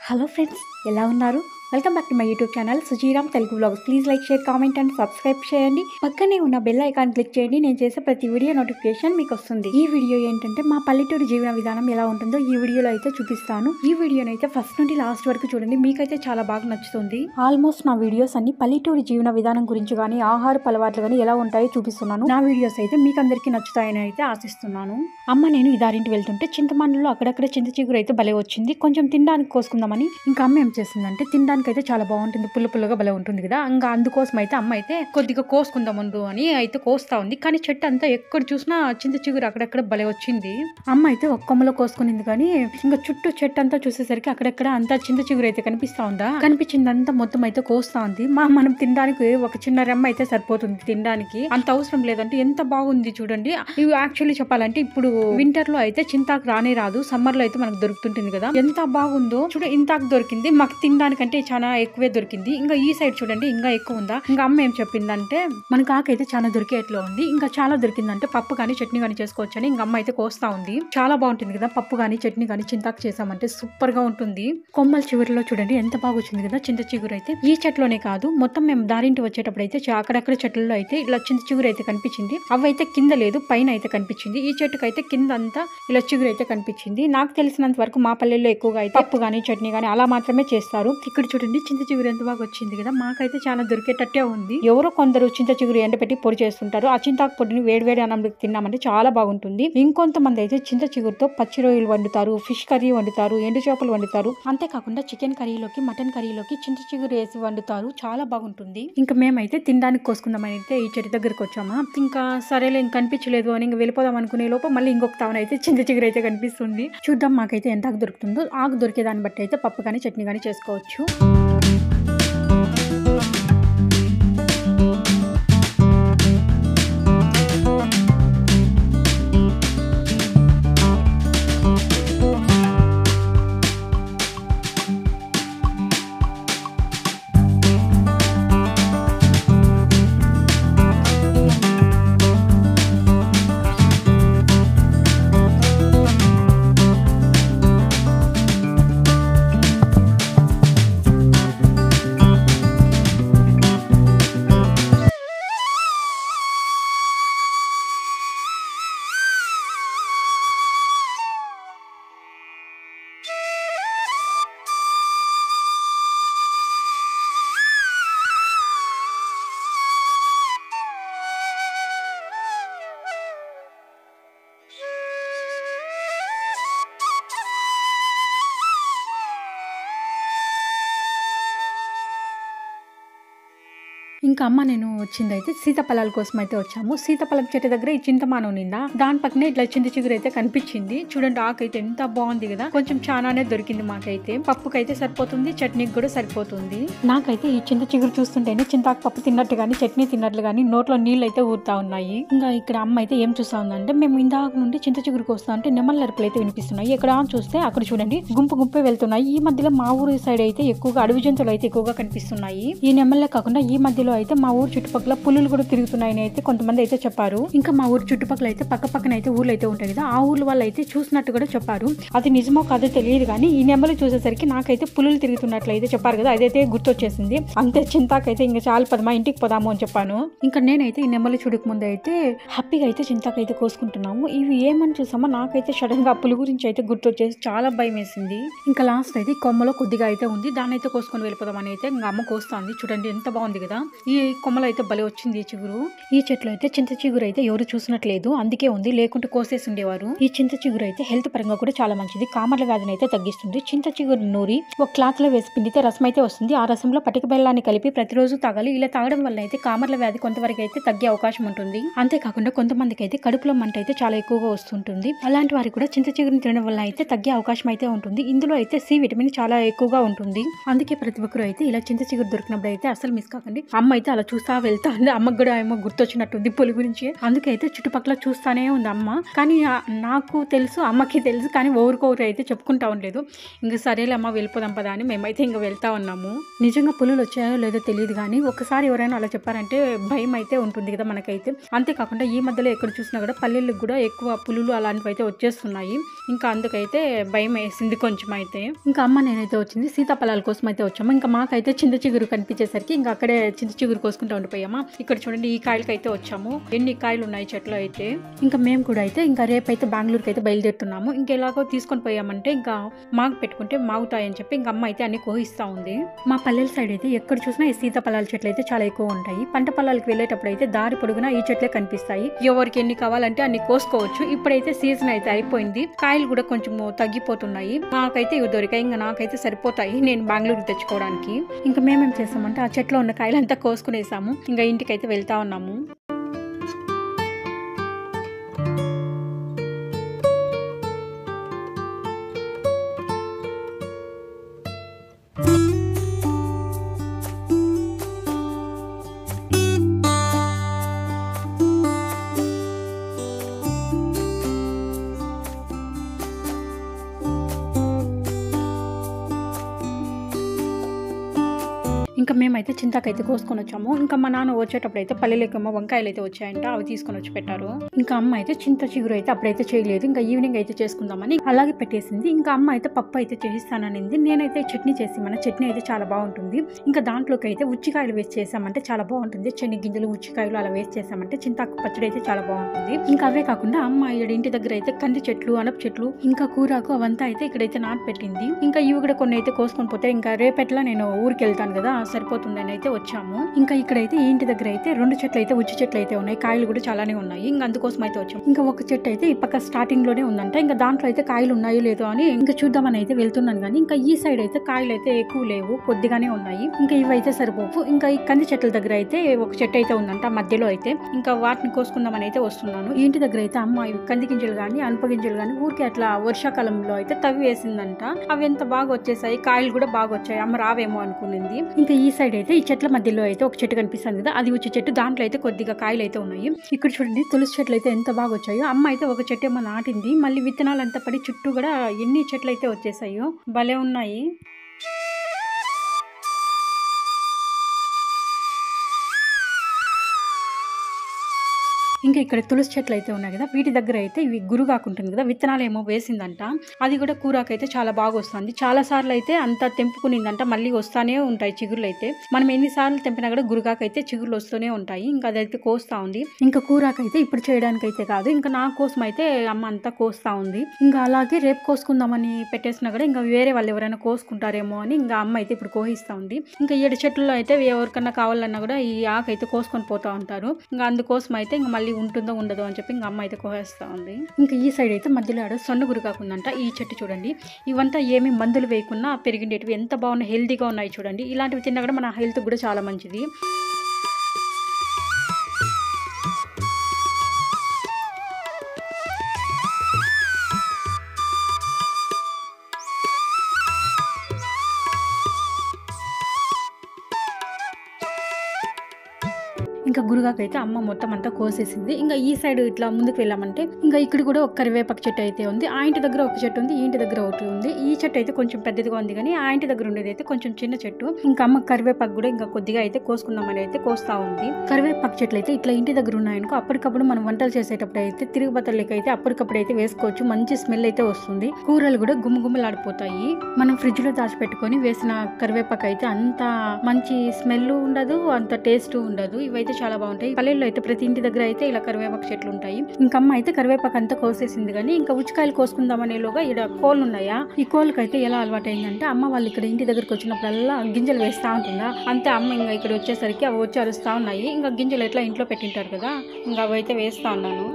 Hello friends, ఎలా ఉన్నారు? Welcome back to my YouTube channel Sujiram Telugu vlogs. Please like, share, comment and subscribe చేయండి. పక్కనే ఉన్న బెల్ ఐకాన్ క్లిక్ చేయండి. నేను చేసే ప్రతి వీడియో నోటిఫికేషన్ మీకు వస్తుంది. ఈ వీడియో ఏంటంటే మా పల్లెటూరు జీవన విధానం ఎలా ఉంటుందో ఈ వీడియోలో అయితే చూపిస్తాను. ఈ వీడియోని అయితే ఫస్ట్ నుండి లాస్ట్ వరకు చూడండి, మీకైతే చాలా బాగా నచ్చుతుంది. ఆల్మోస్ట్ నా వీడియోస్ అన్ని పల్లెటూరు జీవన విధానం గురించి కానీ ఆహార అలవాట్లు కానీ ఎలా ఉంటాయో చూపిస్తున్నాను. నా వీడియోస్ అయితే మీకు అందరికీ నచ్చుతాయని అయితే ఆశిస్తున్నాను. అమ్మ నేను ఈ దారింటి వెళ్తుంటే చింతమన్నులో అక్కడక్కడ చింత చిగురు అయితే భలే వచ్చింది. కొంచెం తినడానికి కోసుకుందామని ఇంకా అమ్మ ఏం చేసిందంటే, తినడానికి అయితే చాలా బాగుంటుంది, పుల్ల పుల్లగా భలే ఉంటుంది కదా. ఇంకా అందుకోసం అయితే అమ్మ అయితే కొద్దిగా కోసుకుందామండు అని అయితే కోస్తా ఉంది. కానీ చెట్టు అంతా ఎక్కడ చూసినా చింత చిగురు అక్కడక్కడ భలే వచ్చింది. అమ్మ అయితే ఒక్క కొమ్మలో కోసుకునింది, కానీ ఇంకా చుట్టూ చెట్టు అంతా చూసేసరికి అక్కడక్కడ అంతా చింత చిగురు అయితే కనిపిస్తా ఉందా. కనిపించిందంతా మొత్తం అయితే కోస్తా ఉంది. మనం తినడానికి ఒక చిన్న రెమ్మ అయితే సరిపోతుంది, తినడానికి అంత అవసరం లేదంటే. ఎంత బాగుంది చూడండి. ఇవి యాక్చువల్లీ చెప్పాలంటే ఇప్పుడు వింటర్ లో అయితే చింతాకు రానే రాదు, సమ్మర్ లో అయితే మనకు దొరుకుతుంటుంది కదా. ఎంత బాగుందో చూడ, ఇంతాకు దొరికింది మాకు తినడానికంటే చాలా ఎక్కువే దొరికింది. ఇంకా ఈ సైడ్ చూడండి ఇంకా ఎక్కువ ఉందా. ఇంకా అమ్మ ఏం చెప్పిందంటే, మనకు ఆకైతే చాలా దొరికేట్లో ఉంది, ఇంకా చాలా దొరికిందంటే పప్పు కానీ చట్నీ కానీ చేసుకోవచ్చు అని ఇంకా అమ్మ అయితే కోస్తా ఉంది. చాలా బాగుంటుంది కదా పప్పు కానీ చట్నీ కానీ చింతాకు చేసామంటే సూపర్ గా ఉంటుంది. కొమ్మల చివరిలో చూడండి ఎంత బాగా వచ్చింది కదా చింత చిగురు అయితే. ఈ చెట్లోనే కాదు, మొత్తం మేము దారింటి వచ్చేటప్పుడు అయితే అక్కడక్కడ చెట్లలో అయితే ఇలా చింత చిగురు అయితే కనిపించింది. అవి అయితే కింద లేదు, పైన అయితే కనిపించింది. ఈ చెట్టుకు అయితే కింద అంతా ఇలా చిగురు అయితే కనిపించింది. నాకు తెలిసినంత వరకు మా పల్లెల్లో ఎక్కువగా అయితే పప్పు కానీ చట్నీ కానీ అలా మాత్రమే చేస్తారు. ఇక్కడ చూడండి చింత చిగురు ఎంత బాగా వచ్చింది కదా. మాకైతే చాలా దొరికేటట్టే ఉంది. ఎవరో కొందరు చింత చిగురు ఎండపెట్టి పొడి చేస్తుంటారు. ఆ చింతాకు పొడిని వేడివేడి అన్నంలోకి తిన్నామంటే చాలా బాగుంటుంది. ఇంకొంతమంది అయితే చింత చిగురుతో పచ్చి రొయ్యలు వండుతారు, ఫిష్ కర్రీ వండుతారు, ఎండు చేపలు వండుతారు. అంతేకాకుండా చికెన్ కర్రీలోకి మటన్ కర్రీలోకి చింత చిగురు వేసి వండుతారు, చాలా బాగుంటుంది. ఇంకా మేమైతే తినడానికి కోసుకుందామని అయితే ఈ చెట్టు దగ్గరకు వచ్చామా. ఇంకా సరేలే ఇంక కనిపించలేదు అని ఇంకా వెళ్ళిపోదాం అనుకునే లోపు మళ్ళీ ఇంకొక తావన అయితే చింత చిగురు అయితే కనిపిస్తుంది. చూద్దాం మాకైతే ఎంత ఆకు దొరుకుతుందో. ఆకు దొరికే దాన్ని బట్టి అయితే పప్పు కానీ చట్నీ కానీ చేసుకోవచ్చు. ఇంకా అమ్మ నేను వచ్చింది అయితే సీతాఫలాల కోసం అయితే వచ్చాము. సీతాఫలం చెట్టు దగ్గర ఈ చింతమానం నిందా, దాని పక్కనే ఇట్లా చింత చిగురు అయితే కనిపించింది. చూడండి ఆకు అయితే ఎంత బాగుంది కదా. కొంచెం చాలానే దొరికింది మాకైతే. పప్పుకైతే సరిపోతుంది, చట్నీకి కూడా సరిపోతుంది. నాకైతే ఈ చింత చిగురు చూస్తుంటేనే చింతాకు పప్పు తిన్నట్టు గానీ చట్నీ తిన్నట్లు గానీ నోట్లో నీళ్ళు అయితే ఊరుతా ఉన్నాయి. ఇంకా ఇక్కడ అమ్మ అయితే ఏం చూస్తా ఉందంటే, మేము ఇందాక నుండి చింత చిగురుకు వస్తా అంటే నెమలి అరుపులు అయితే వినిపిస్తున్నాయి. ఇక్కడ చూస్తే అక్కడ చూడండి గుంపు గుంపే వెళ్తున్నాయి. ఈ మధ్యలో మా ఊరు సైడ్ అయితే ఎక్కువగా అడవి జంతువులు అయితే ఎక్కువగా కనిపిస్తున్నాయి. ఈ నెమల్లే కాకుండా ఈ మధ్యలో అయితే మా ఊరు చుట్టుపక్కల పులులు కూడా తిరుగుతున్నాయని అయితే కొంతమంది అయితే చెప్పారు. ఇంకా మా ఊరు చుట్టుపక్కల అయితే పక్కన అయితే ఊర్లు అయితే ఉంటాయి కదా, ఆ ఊర్ల వాళ్ళు అయితే చూసినట్టు కూడా చెప్పారు. అది నిజమో కాదో తెలియదు కానీ ఈ నెమలు చూసేసరికి నాకైతే పులులు తిరుగుతున్నట్లు అయితే చెప్పారు కదా, అదైతే గుర్తొచ్చేసింది. అంతే చింతాకైతే ఇంకా చాలా పదమా ఇంటికి పోదాము అని చెప్పాను. ఇంకా నేనైతే ఈ నెమలు చూడక ముందు అయితే హ్యాపీగా అయితే చింతాకైతే కోసుకుంటున్నాము. ఇవి ఏమని చూసామో నాకైతే సడన్ గా పులు గురించి అయితే గుర్తొచ్చేసి చాలా భయం వేసింది. ఇంకా లాస్ట్ అయితే కొమ్మలో కొద్దిగా అయితే ఉంది, దాన్ని అయితే కోసుకొని వెళ్ళిపోదామని అయితే ఇంకా అమ్మ కోస్తుంది. చూడండి ఎంత బాగుంది కదా. ఈ కొమ్మలు అయితే భలే వచ్చింది ఈ చిగురు. ఈ చెట్లు అయితే చింత చిగురు అయితే ఎవరు చూసినట్లేదు, అందుకే ఉంది, లేకుంటే కోసేసి ఉండేవారు. ఈ చింత చిగురు అయితే హెల్త్ పరంగా కూడా చాలా మంచిది. కామర్ల వ్యాధిని అయితే తగ్గిస్తుంది. చింత చిగురు నూరి ఒక క్లాత్ లో వేసి పిండితే రసం అయితే వస్తుంది. ఆ రసంలో పటిక బెల్లాన్ని కలిపి ప్రతిరోజు తాగాలి. ఇలా తాగడం వల్ల అయితే కామర్ల వ్యాధి కొంతవరకు అయితే తగ్గే అవకాశం ఉంటుంది. అంతేకాకుండా కొంతమందికి అయితే కడుపులో మంట అయితే చాలా ఎక్కువగా వస్తుంటుంది. అలాంటి వారికి కూడా చింత చిగురుని తినడం వల్ల అయితే తగ్గే అవకాశం అయితే ఉంటుంది. ఇందులో అయితే సి విటమిన్ చాలా ఎక్కువగా ఉంటుంది. అందుకే ప్రతి ఒక్కరు అయితే ఇలా చింత చిగురు దొరికినప్పుడు అయితే అసలు మిస్ కాకండి. అమ్మ అమ్మ అయితే అలా చూస్తా వెళ్తా ఉంది. అమ్మకు కూడా ఏమో గుర్తొచ్చినట్టుంది పులి గురించి. అందుకే అయితే చుట్టుపక్కల చూస్తానే ఉంది అమ్మ. కానీ నాకు తెలుసు, అమ్మకి తెలుసు, కానీ ఓరికొరు అయితే చెప్పుకుంటా ఉండలేదు. ఇంక సరేలే అమ్మ వెళ్ళిపోదాం పదా అని మేమైతే ఇంక వెళ్తా ఉన్నాము. నిజంగా పులులు వచ్చాయో లేదో తెలియదు, కానీ ఒకసారి ఎవరైనా అలా చెప్పారంటే భయం అయితే ఉంటుంది కదా మనకైతే. అంతేకాకుండా ఈ మధ్యలో ఎక్కడ చూసినా కూడా పల్లెలకు కూడా ఎక్కువ పులులు అలాంటివి అయితే వచ్చేస్తున్నాయి. ఇంకా అందుకైతే భయం వేసింది కొంచెం అయితే. ఇంకా అమ్మ నేనైతే వచ్చింది సీతాఫలాల కోసం అయితే వచ్చాము. ఇంకా మాకైతే చింత చిగురు కనిపించేసరికి ఇంకా అక్కడే చింత చిగురు కోసుకుంటూ ఉండిపోయామా. ఇక్కడ చూడండి ఈ కాయలకి అయితే వచ్చాము. ఎన్ని కాయలు ఉన్నాయి చెట్లు అయితే. ఇంకా మేము కూడా అయితే ఇంకా రేపైతే బెంగళూరుకి అయితే బయలుదేరుతున్నాము. ఇంకా ఎలాగో తీసుకొని పోయామంటే ఇంకా మాకు పెట్టుకుంటే మాగుతాయని చెప్పి ఇంకా అమ్మ అయితే అన్ని కోహిస్తా ఉంది. మా పల్లెల సైడ్ అయితే ఎక్కడ చూసినా ఈ సీతాఫలాల చెట్లు అయితే చాలా ఎక్కువ ఉంటాయి. పంట పొలాలకు వెళ్ళేటప్పుడు అయితే దారి పొడుగునా ఈ చెట్లే కనిపిస్తాయి. ఎవరికి ఎన్ని కావాలంటే అన్ని కోసుకోవచ్చు. ఇప్పుడైతే సీజన్ అయితే అయిపోయింది, కాయలు కూడా కొంచెం తగ్గిపోతున్నాయి. నాకైతే ఇవి దొరికాయి, ఇంకా నాకైతే సరిపోతాయి నేను బెంగళూరు తెచ్చుకోవడానికి. ఇంకా మేమేం చేస్తామంటే ఆ చెట్లో ఉన్న కాయలంతా కోసుకునేసాము. ఇంకా ఇంటికి అయితే వెళ్తా ఉన్నాము. ఇంకా మేమైతే చింతకైతే కోసుకొని వచ్చాము. ఇంకా మా నాన్న వచ్చేటప్పుడు అయితే పల్లెలేకేమో వంకాయలు అయితే వచ్చాయంట, అవి తీసుకొని వచ్చి పెట్టారు. ఇంకా అమ్మ అయితే చింత చిగురు అయితే అప్పుడైతే చేయలేదు, ఇంకా ఈవినింగ్ అయితే చేసుకుందామని అలాగే పెట్టేసింది. ఇంకా అమ్మ అయితే పప్పు అయితే చేస్తాననింది. నేనైతే చట్నీ చేసి, మన చట్నీ అయితే చాలా బాగుంటుంది. ఇంకా దాంట్లోకి అయితే ఉచ్చికాయలు వేసి చేసామంటే చాలా బాగుంటుంది. శనగ గింజలు ఉచ్చికాయలు అలా వేసి చేసామంటే చింతాకు పచ్చడి అయితే చాలా బాగుంటుంది. ఇంకా అవే కాకుండా అమ్మ ఇంటి దగ్గర అయితే కంది చెట్లు, అనప చెట్లు, ఇంకా కూరాకు అవంతా అయితే ఇక్కడైతే నాటు పెట్టింది. ఇంకా ఇవి కూడా కొన్ని అయితే కోసుకొని పోతే ఇంకా రేపట్లా నేను ఊరికి వెళ్తాను కదా, సరిపోతుందని అయితే వచ్చాము. ఇంకా ఇక్కడైతే ఈ ఇంటి దగ్గర అయితే 2 చెట్లు అయితే ఉచ్చి చెట్లు అయితే ఉన్నాయి. కాయలు కూడా చాలానే ఉన్నాయి. ఇంకా అందుకోసం అయితే వచ్చాము. ఇంకా ఒక చెట్టు అయితే ఈ పక్క స్టార్టింగ్ లోనే ఉందంట. ఇంకా దాంట్లో అయితే కాయలు ఉన్నాయో లేదో అని ఇంకా చూద్దామని అయితే వెళ్తున్నాను. కానీ ఇంకా ఈ సైడ్ అయితే కాయలు అయితే ఎక్కువ లేవు, కొద్దిగానే ఉన్నాయి. ఇంకా ఇవైతే సరిపోవు. ఇంకా ఈ కంది చెట్ల దగ్గర అయితే ఒక చెట్టు అయితే ఉందంట మధ్యలో అయితే. ఇంకా వాటిని కోసుకుందామని అయితే వస్తున్నాను. ఈ ఇంటి దగ్గర అయితే అమ్మ కంది గింజలు కానీ అనప గింజలు కానీ ఊరికే అట్లా వర్షాకాలంలో అయితే తవ్వి వేసిందంట. అవి ఎంత బాగా వచ్చేసాయి, కాయలు కూడా బాగా వచ్చాయి. అమ్మ రావేమో అనుకునింది. ఇంకా ఈ సైడ్ అయితే ఈ చెట్ల మధ్యలో అయితే ఒక చెట్టు కనిపిస్తుంది కదా, అది వచ్చే చెట్టు. దాంట్లో అయితే కొద్దిగా కాయలు అయితే ఉన్నాయి. ఇక్కడ చూడండి తులసి చెట్లు అయితే ఎంత బాగా వచ్చాయో. అమ్మ అయితే ఒక చెట్టు ఏమో నాటింది, మళ్ళీ విత్తనాలు అంతా పడి చుట్టూ కూడా ఎన్ని చెట్లు అయితే వచ్చేసాయో, భలే ఉన్నాయి. ఇంకా ఇక్కడ తులసి చెట్లు అయితే ఉన్నాయి కదా, వీటి దగ్గర అయితే ఇవి గురుగాకు ఉంటుంది కదా, విత్తనాలు ఏమో వేసిందంట. అది కూడా కూరాకు అయితే చాలా బాగా వస్తుంది. చాలా సార్లు అయితే అంత తెంపుకునిందంట, మళ్ళీ వస్తానే ఉంటాయి చిగుర్లు అయితే. మనం ఎన్నిసార్లు తెంపినా కూడా గురుగాకు అయితే చిగుర్లు వస్తూనే ఉంటాయి. ఇంకా అదైతే కోస్తా ఉంది. ఇంకా కూరాకు అయితే ఇప్పుడు చేయడానికి అయితే కాదు, ఇంకా నా కోసం అయితే అమ్మ అంతా కోస్తా ఉంది. ఇంకా అలాగే రేపు కోసుకుందామని పెట్టేసినా కూడా ఇంకా వేరే వాళ్ళు ఎవరైనా కోసుకుంటారేమో అని ఇంకా అమ్మ అయితే ఇప్పుడు కోహిస్తా ఉంది. ఇంకా 7 చెట్లలో అయితే ఎవరికన్నా కావాలన్నా కూడా ఈ ఆకు అయితే కోసుకొని పోతా ఉంటారు. ఇంకా అందుకోసం అయితే ఇంకా మళ్ళీ ఉంటుందో ఉండదో అని చెప్పి ఇంకా అమ్మ అయితే కోసేస్తా ఉంది. ఇంకా ఈ సైడ్ అయితే మధ్యలో ఆడ సొన్న గురికాకుందంట. ఈ చెట్టు చూడండి, ఇవంతా ఏమి మందులు వేయకుండా పెరిగిండేటివి, ఎంత బాగున్నాయి, హెల్తీగా ఉన్నాయి చూడండి. ఇలాంటివి తిన్నా కూడా మన హెల్త్ కూడా చాలా మంచిది. ఇంకా గురుగాకు అయితే అమ్మ మొత్తం అంతా కోసేసింది. ఇంకా ఈ సైడ్ ఇట్లా ముందుకు వెళ్ళామంటే ఇంకా ఇక్కడ కూడా ఒక కరివేపాకు చెట్టు అయితే ఉంది. ఆ ఇంటి దగ్గర ఒక చెట్టు ఉంది, ఈ ఇంటి దగ్గర ఒకటి ఉంది. ఈ చెట్టు అయితే కొంచెం పెద్దదిగా ఉంది, కానీ ఆ ఇంటి దగ్గర ఉండేది అయితే కొంచెం చిన్న చెట్టు. ఇంకా అమ్మ కరివేపాకు కూడా ఇంకా కొద్దిగా అయితే కోసుకుందామని అయితే కోస్తా ఉంది. కరివేపాకు చెట్లు అయితే ఇట్లా ఇంటి దగ్గర ఉన్నాయనుకో, అప్పటికప్పుడు మనం వంటలు చేసేటప్పుడు అయితే తిరుగుబత్తలకి అయితే అప్పటికప్పుడు అయితే వేసుకోవచ్చు. మంచి స్మెల్ అయితే వస్తుంది. కూరలు కూడా గుమ్మగుమ్మలాడిపోతాయి. మనం ఫ్రిడ్జ్ లో దాచిపెట్టుకొని వేసిన కరివేపాకు అయితే అంత మంచి స్మెల్ ఉండదు, అంత టేస్ట్ ఉండదు. ఇవైతే చాలా బాగుంటాయి. పల్లెల్లో అయితే ప్రతి ఇంటి దగ్గర అయితే ఇలా కరివేపాకు చెట్లు ఉంటాయి. ఇంకా అమ్మ అయితే కరివేపాకు అంతా కోసేసింది, కానీ ఇంకా ఉచ్చికాయలు కోసుకుందాం అనేలోగా ఇక్కడ కోళ్ళు ఉన్నాయా, ఈ కోళ్ళకి అయితే ఎలా అలవాటు అయిందంటే అమ్మ వాళ్ళు ఇక్కడ ఇంటి దగ్గరకు వచ్చినప్పుడల్లా గింజలు వేస్తా ఉంటుందా. అంతే అమ్మ ఇంకా ఇక్కడ వచ్చేసరికి అవి వచ్చి అరుస్తా ఉన్నాయి. ఇంకా గింజలు ఎట్లా ఇంట్లో పెట్టింటారు కదా, ఇంకా అవి అయితే వేస్తా ఉన్నాను.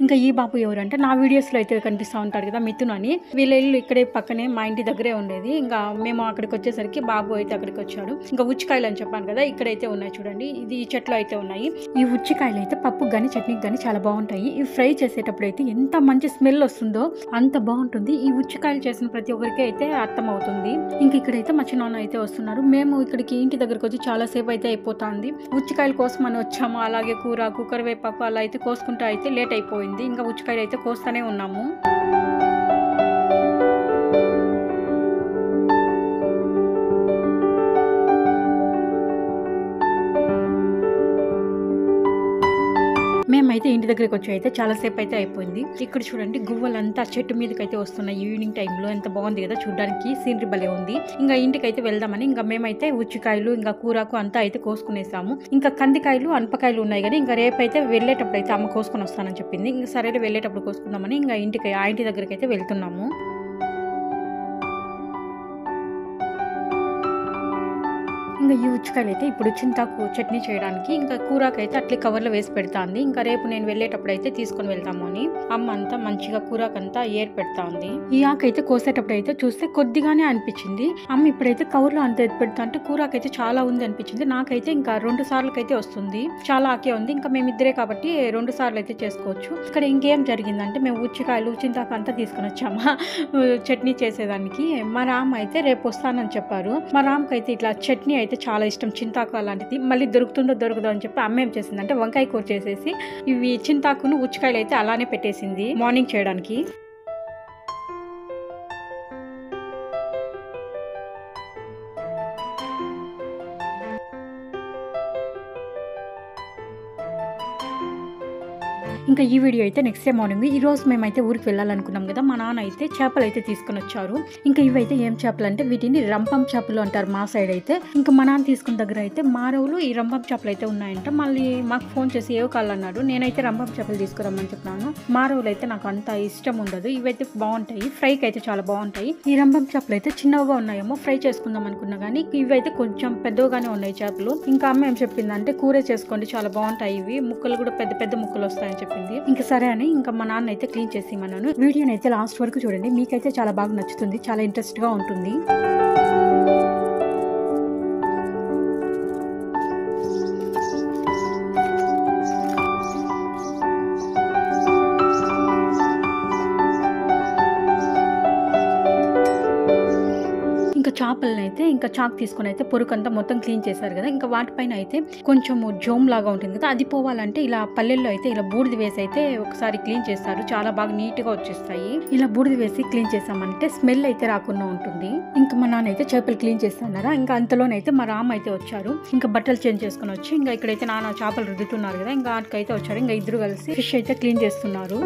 ఇంకా ఈ బాబు ఎవరంటే నా వీడియోస్లో అయితే కనిపిస్తూ ఉంటాడు కదా, మిథున్ అని. వీళ్ళ ఇల్లు ఇక్కడే పక్కనే మా ఇంటి దగ్గరే ఉండేది. ఇంకా మేము అక్కడికి వచ్చేసరికి బాబు అయితే అక్కడికి వచ్చాడు. ఇంకా ఉచ్చికాయలు అని చెప్పాను కదా, ఇక్కడైతే ఉన్నాయి చూడండి. ఇది ఈ చెట్లు అయితే ఉన్నాయి. ఈ ఉచ్చికాయలు అయితే పప్పుకు కానీ చట్నీకి కానీ చాలా బాగుంటాయి. ఇవి ఫ్రై చేసేటప్పుడు అయితే ఎంత మంచి స్మెల్ వస్తుందో అంత బాగుంటుంది. ఈ ఉచ్చికాయలు చేసిన ప్రతి ఒక్కరికి అయితే అర్థం అవుతుంది. ఇంకా ఇక్కడైతే మా చిన్నాన్న అయితే వస్తున్నారు. మేము ఇక్కడికి ఇంటి దగ్గరకు వచ్చి చాలా సేపు అయితే అయిపోతుంది. ఉచ్చికాయల కోసం అని వచ్చాము. అలాగే కూరకు కరివేపాకు అలా అయితే కోసుకుంటా అయితే లేట్ అయిపోయింది. ఇంకా ఉచ్చికాయలు అయితే కోస్తూనే ఉన్నాము. మేమైతే ఇంటి దగ్గరికి వచ్చి అయితే చాలా సేపు అయితే అయిపోయింది. ఇక్కడ చూడండి గువ్వలంతా చెట్టు మీదకి అయితే వస్తున్నాయి. ఈవినింగ్ టైంలో ఎంత బాగుంది కదా, చూడడానికి సీనరీ భలే ఉంది. ఇంకా ఇంటికి అయితే వెళ్దామని ఇంకా మేమైతే ఉచ్చికాయలు ఇంకా కూరకు అంతా అయితే కోసుకునేసాము. ఇంకా కందికాయలు అనపకాయలు ఉన్నాయి కానీ ఇంకా రేపైతే వెళ్ళేటప్పుడు అయితే అమ్మ కోసుకొని వస్తానని చెప్పింది. ఇంకా సరే వెళ్ళేటప్పుడు కోసుకుందామని ఇంకా ఆ ఇంటి దగ్గరికి అయితే వెళ్తున్నాము. ఇంకా ఈ ఉచ్చికాయలు అయితే ఇప్పుడు చింతాకు చట్నీ చేయడానికి ఇంకా కూరకు అయితే అట్లే కవర్లో వేసి పెడతాంది. ఇంకా రేపు నేను వెళ్ళేటప్పుడు అయితే తీసుకొని వెళ్తాము అని అమ్మ అంతా మంచిగా కూరకంతా ఏర్ పెడతా ఉంది. ఈ ఆకు అయితే కోసేటప్పుడు అయితే చూస్తే కొద్దిగానే అనిపించింది. అమ్మ ఇప్పుడైతే కవర్లో అంత ఎత్తి పెడతా అంటే కూరకైతే చాలా ఉంది అనిపించింది. నాకైతే ఇంకా 2 సార్లకి అయితే వస్తుంది. చాలా ఆకే ఉంది. ఇంకా మేమిద్దరే కాబట్టి 2 సార్లు అయితే చేసుకోవచ్చు. ఇక్కడ ఇంకేం జరిగిందంటే మేము ఉచ్చికాయలు చింతాకు అంతా తీసుకొని వచ్చామా చట్నీ చేసేదానికి. మా రామ్ అయితే రేపు వస్తానని చెప్పారు. మా రామ్కి అయితే ఇట్లా చట్నీ అయితే చాలా ఇష్టం, చింతాకు అలాంటిది. మళ్ళీ దొరుకుతుందో దొరకదో అని చెప్పి అమ్మ ఏం చేసిందంటే వంకాయ కూర చేసేసి ఇవి చింతాకును ఉచ్చికాయలు అయితే అలానే పెట్టేసింది మార్నింగ్ చేయడానికి. ఇంకా ఈ వీడియో అయితే నెక్స్ట్ డే మార్నింగ్. ఈ రోజు మేమైతే ఊరికి వెళ్ళాలనుకున్నాం కదా, మా నాన్న అయితే చేపలు అయితే తీసుకుని వచ్చారు. ఇంకా ఇవైతే ఏం చేపలు అంటే వీటిని రంపం చేపలు అంటారు మా సైడ్ అయితే. ఇంకా మా నాన్న తీసుకున్న దగ్గర అయితే మారవులు ఈ రంపం చేపలు అయితే ఉన్నాయంట. మళ్ళీ మాకు ఫోన్ చేసి ఏవో కావాలన్నాడు. నేనైతే రంపం చేపలు తీసుకురమ్మని చెప్పినాను. మారవులు అయితే నాకు అంత ఇష్టం ఉండదు. ఇవైతే బాగుంటాయి, ఫ్రైకి అయితే చాలా బాగుంటాయి. ఈ రంపం చేపలు అయితే చిన్నగా ఉన్నాయేమో, ఫ్రై చేసుకుందాం అనుకున్నా కానీ ఇవైతే కొంచెం పెద్దగానే ఉన్నాయి చేపలు. ఇంకా అమ్మ ఏం చెప్పిందంటే కూరే చేసుకోండి, చాలా బాగుంటాయి ఇవి, ముక్కలు కూడా పెద్ద పెద్ద ముక్కలు వస్తాయని చెప్పింది. ఇంకా సరే అని ఇంకా మా నాన్న అయితే క్లీన్ చేసి ఇమ్మన్నాను. వీడియోని అయితే లాస్ట్ వరకు చూడండి, మీకైతే చాలా బాగా నచ్చుతుంది, చాలా ఇంట్రెస్ట్ గా ఉంటుంది. చేపలను అయితే ఇంకా చాక్ తీసుకొని అయితే పొరుకంతా మొత్తం క్లీన్ చేశారు కదా. ఇంకా వాటిపైన అయితే కొంచెం జోమ్ లాగా ఉంటుంది కదా, అది పోవాలంటే ఇలా పల్లెల్లో అయితే ఇలా బూడిద వేసి అయితే ఒకసారి క్లీన్ చేస్తారు. చాలా బాగా నీట్ గా వచ్చేస్తాయి. ఇలా బూడిద వేసి క్లీన్ చేసామంటే స్మెల్ అయితే రాకుండా ఉంటుంది. ఇంకా మా నాన్న అయితే చేపలు క్లీన్ చేస్తున్నారా. ఇంకా అంతలోనైతే మా రామ్ అయితే వచ్చారు. ఇంకా బట్టలు చేంజ్ చేసుకుని వచ్చి ఇంకా ఇక్కడైతే నాన్న చేపలు రుద్దుతున్నారు కదా, ఇంకా వాటికైతే వచ్చారు. ఇంకా ఇద్దరు కలిసి ఫిష్ అయితే క్లీన్ చేస్తున్నారు.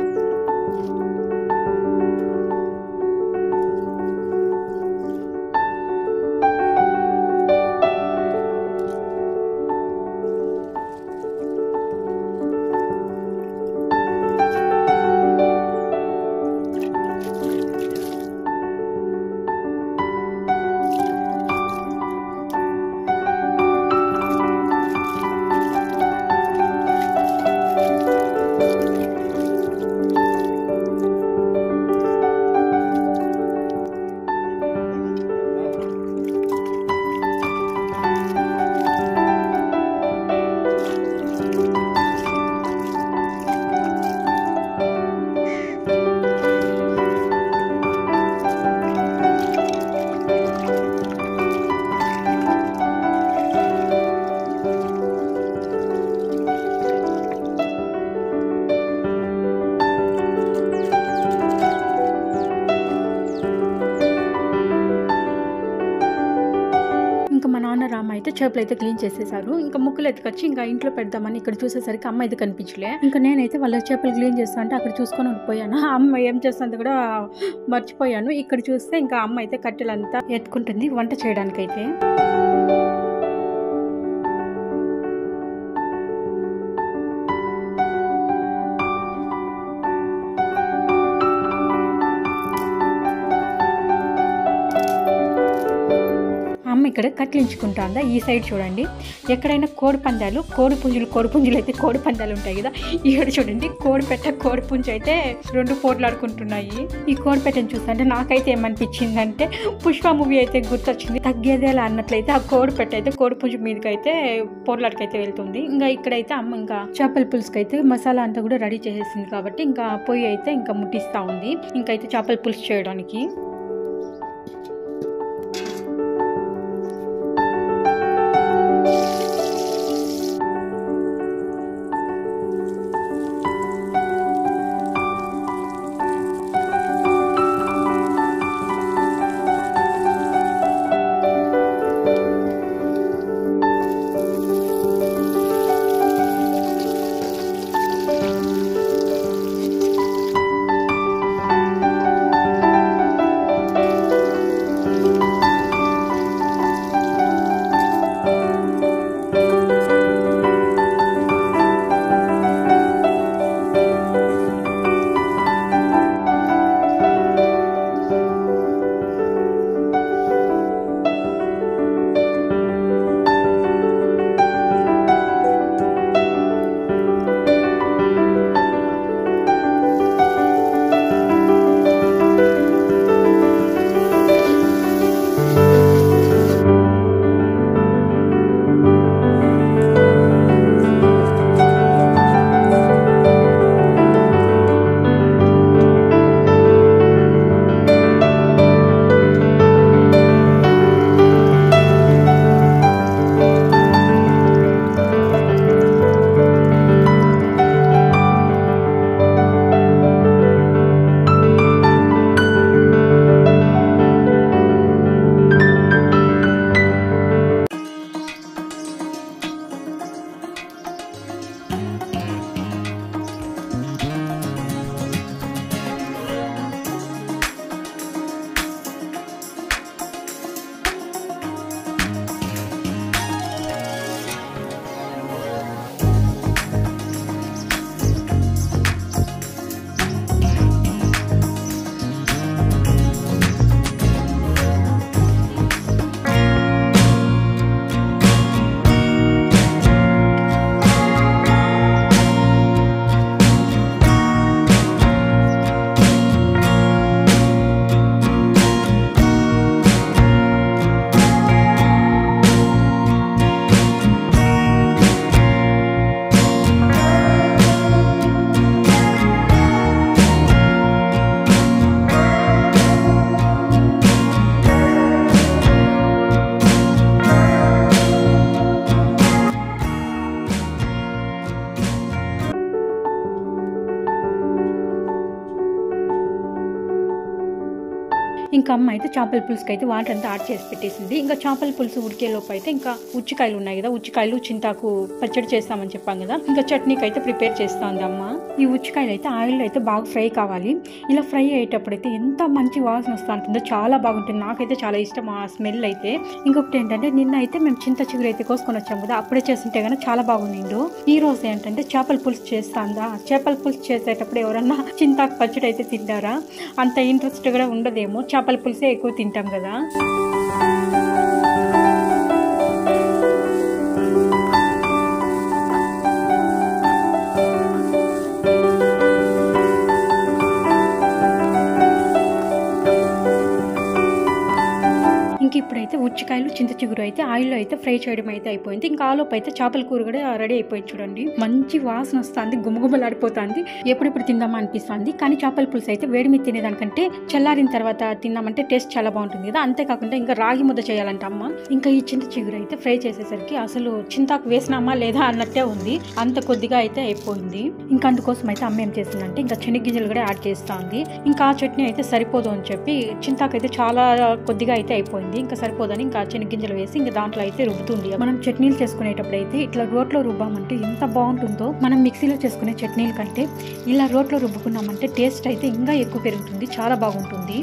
రామ అయితే చేపలు అయితే క్లీన్ చేసేసారు. ఇంకా ముక్కలు ఎత్తుకొచ్చి ఇంకా ఇంట్లో పెడదామని ఇక్కడ చూసేసరికి అమ్మ అయితే కనిపించలే. ఇంకా నేనైతే వాళ్ళ చేపలు క్లీన్ చేస్తా అంటే అక్కడ చూసుకొని ఉండిపోయాను. అమ్మ ఏం చేస్తుంది కూడా మర్చిపోయాను. ఇక్కడ చూస్తే ఇంకా అమ్మ అయితే కట్టెలంతా ఎత్తుకుంటుంది వంట చేయడానికైతే. అమ్మ అమ్మ ఇక్కడ కట్లించుకుంటుందా. ఈ సైడ్ చూడండి, ఎక్కడైనా కోడి పుంజులు అయితే కోడి పందాలు ఉంటాయి కదా, ఇక్కడ చూడండి కోడి పుంజు అయితే 2 పోట్లాడుకుంటున్నాయి. ఈ కోడిపెట్టను చూస్తుంటే నాకైతే ఏమనిపించిందంటే పుష్ప మూవీ అయితే గుర్తొచ్చింది. తగ్గేదేలా అన్నట్లయితే ఆ కోడిపెట్ట అయితే కోడి పుంజు మీదకి అయితే పోట్లాడికైతే వెళ్తుంది. ఇంకా ఇక్కడైతే అమ్మ ఇంకా చేపల పులుసుకి అయితే మసాలా అంతా కూడా రెడీ చేసేసింది కాబట్టి ఇంకా పొయ్యి అయితే ఇంకా ముట్టిస్తా ఉంది ఇంకైతే చేపల పులుసు చేయడానికి. ఇంకా అమ్మ అయితే చేపల పులుసుకి అయితే వాటర్ అంతా యాడ్ చేసి పెట్టేసింది. ఇంకా చేపల పులుసు ఉడికే లోపు అయితే ఇంకా ఉచ్చికాయలు ఉన్నాయి కదా, ఉచ్చికాయలు చింతాకు పచ్చడి చేస్తామని చెప్పాం కదా, ఇంకా చట్నీకి అయితే ప్రిపేర్ చేస్తా ఉంది అమ్మ. ఈ ఉచ్చికాయలు అయితే ఆయిల్ అయితే బాగా ఫ్రై కావాలి. ఇలా ఫ్రై అయ్యేటప్పుడు అయితే ఎంత మంచి వాసన వస్తూ ఉంటుందో, చాలా బాగుంటుంది. నాకైతే చాలా ఇష్టం ఆ స్మెల్ అయితే. ఇంకొకటి ఏంటంటే నిన్న అయితే మేము చింత చిగురు అయితే కోసుకొని వచ్చాము కదా, అప్పుడే చేస్తుంటే కానీ చాలా బాగుండిండు. ఈ రోజు ఏంటంటే చేపల పులుసు చేస్తాందా, చేపల పులుసు చేసేటప్పుడు ఎవరన్నా చింతాకు పచ్చడి అయితే తింటారా? అంత ఇంట్రెస్ట్ కూడా ఉండదేమో, చేపల పులుసే ఎక్కువ తింటాం కదా. ఇప్పుడైతే ఉచ్చికాయలు చింత చిగురు అయితే ఆయిల్లో అయితే ఫ్రై చేయడం అయితే అయిపోయింది. ఇంకా ఆలోపు అయితే చేపల కూర కూడా రెడీ అయిపోయింది. చూడండి మంచి వాసన వస్తుంది, గుమగుమలాడిపోతుంది. ఎప్పుడెప్పుడు తిందామా అనిపిస్తుంది. కానీ చేపల పులుసు అయితే వేడి మీద తినేదానికంటే చల్లారిన తర్వాత తిన్నామంటే టేస్ట్ చాలా బాగుంటుంది కదా. అంతేకాకుండా ఇంకా రాగి ముద్ద చేయాలంట అమ్మ. ఇంకా ఈ చింత చిగురు అయితే ఫ్రై చేసేసరికి అసలు చింతాకు వేసినామా లేదా అన్నట్టే ఉంది, అంత కొద్దిగా అయితే అయిపోయింది. ఇంకా అందుకోసం అయితే అమ్మ ఏం చేసిందంటే ఇంకా శనగగింజలు కూడా యాడ్ చేస్తా ఉంది. ఇంకా ఆ చట్నీ అయితే సరిపోదు అని చెప్పి చింతాకు అయితే చాలా కొద్దిగా అయితే అయిపోయింది. ఇంకా సరిపోదని ఇంకా శనగగింజలు వేసి ఇంకా దాంట్లో అయితే రుబ్బుతుంది. మనం చట్నీలు చేసుకునేటప్పుడు అయితే ఇట్లా రోట్లో రుబ్బామంటే ఎంత బాగుంటుందో, మనం మిక్సీలో చేసుకునే చట్నీల కంటే ఇలా రోట్లో రుబ్బుకున్నామంటే టేస్ట్ అయితే ఇంకా ఎక్కువ పెరుగుతుంది, చాలా బాగుంటుంది.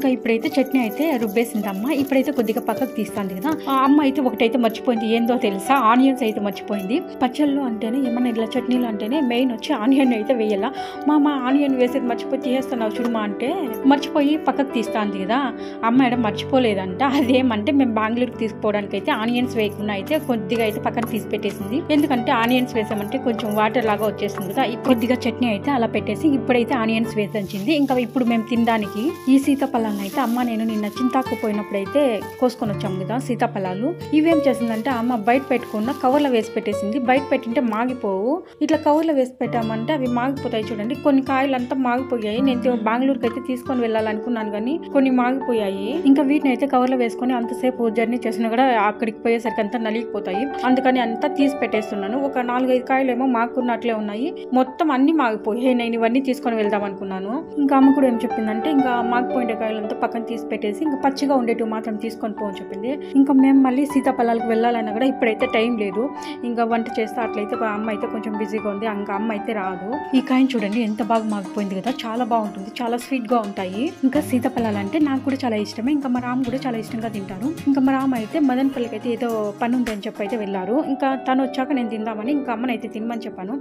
ఇంకా ఇప్పుడైతే చట్నీ అయితే రుబ్బేసింది అమ్మ. ఇప్పుడైతే కొద్దిగా పక్కకు తీస్తుంది కదా. ఆ అమ్మ అయితే ఒకటైతే మర్చిపోయింది, ఏందో తెలుసా, ఆనియన్స్ అయితే మర్చిపోయింది. పచ్చళ్ళు అంటేనే ఏమన్నా ఇలా చట్నీలు అంటేనే మెయిన్ వచ్చి ఆనియన్ అయితే వేయాల. మా ఆనియన్ వేసేది మర్చిపోయి తీసేస్తున్నావు చూడమా అంటే మర్చిపోయి పక్కకు తీస్తాంది కదా. అమ్మ ఎడ మర్చిపోలేదంట. అదేమంటే మేము బెంగళూరుకి తీసుకుపోవడానికి అయితే ఆనియన్స్ వేయకుండా అయితే కొద్దిగా అయితే పక్కన తీసి పెట్టేసింది. ఎందుకంటే ఆనియన్స్ వేసామంటే కొంచెం వాటర్ లాగా వచ్చేస్తుంది కదా. కొద్దిగా చట్నీ అయితే అలా పెట్టేసి ఇప్పుడైతే ఆనియన్స్ వేసించింది. ఇంకా ఇప్పుడు మేము తినడానికి ఈ సీతాఫలాన్ని అయితే అమ్మ నేను నిన్న చింతాకు పోయినప్పుడు అయితే కోసుకొని వచ్చాము కదా సీతాఫలాలు. ఇవేం చేసిందంటే అమ్మ బయట పెట్టుకున్న కవర్లో వేసి పెట్టేసింది. బయట పెట్టింటే మాగిపోవు, ఇట్లా కవర్లో వేసి పెట్టామంటే అవి మాగిపోతాయి. చూడండి కొన్ని కాయలు అంతా మాగిపోయాయి. నేను బెంగళూరుకి అయితే తీసుకొని వెళ్ళాలనుకున్నాను కానీ కొన్ని మాగిపోయాయి. ఇంకా వీటిని అయితే కవర్లో వేసుకొని అంతసేపు జర్నీ చేసినా కూడా అక్కడికి పోయేసరికి అంతా నలిగిపోతాయి. అందుకని అంతా తీసి పెట్టేస్తున్నాను. ఒక 4-5 కాయలు ఏమో మాకున్నట్లే ఉన్నాయి, మొత్తం అన్ని మాగిపోయాయి. నేను ఇవన్నీ తీసుకొని వెళ్దాం అనుకున్నాను. ఇంకా అమ్మ కూడా ఏం చెప్పిందంటే ఇంకా మాగిపోయిన కాయలంతా పక్కన తీసి పెట్టేసి ఇంకా పచ్చిగా ఉండేటివి మాత్రం తీసుకొని పోని చెప్పింది. ఇంకా మేము మళ్ళీ సీతాఫలాలకు వెళ్ళాలన్నా కూడా ఇప్పుడైతే టైం లేదు. ఇంకా వంట చేస్తే అట్లయితే అమ్మ అయితే కొంచెం బిజీగా ఉంది. ఇంకా అమ్మ అయితే రాదు. ఈ కాయని చూడండి ఎంత బాగా మాగిపోయింది కదా, చాలా బాగుంటుంది, చాలా స్వీట్ గా ఉంటాయి. ఇంకా సీతాఫలాలు అంటే నాకు కూడా చాలా ఇష్టమే. ఇంకా మా రామ్ కూడా చాలా ఇష్టంగా తింటారు. ఇంకా మా రామ్ అయితే మదనపల్లికి అయితే ఏదో పని ఉంది అని చెప్పి అయితే వెళ్ళారు. ఇంకా తను వచ్చాక నేను తిందామని ఇంకా అమ్మనైతే తినమని చెప్పాను.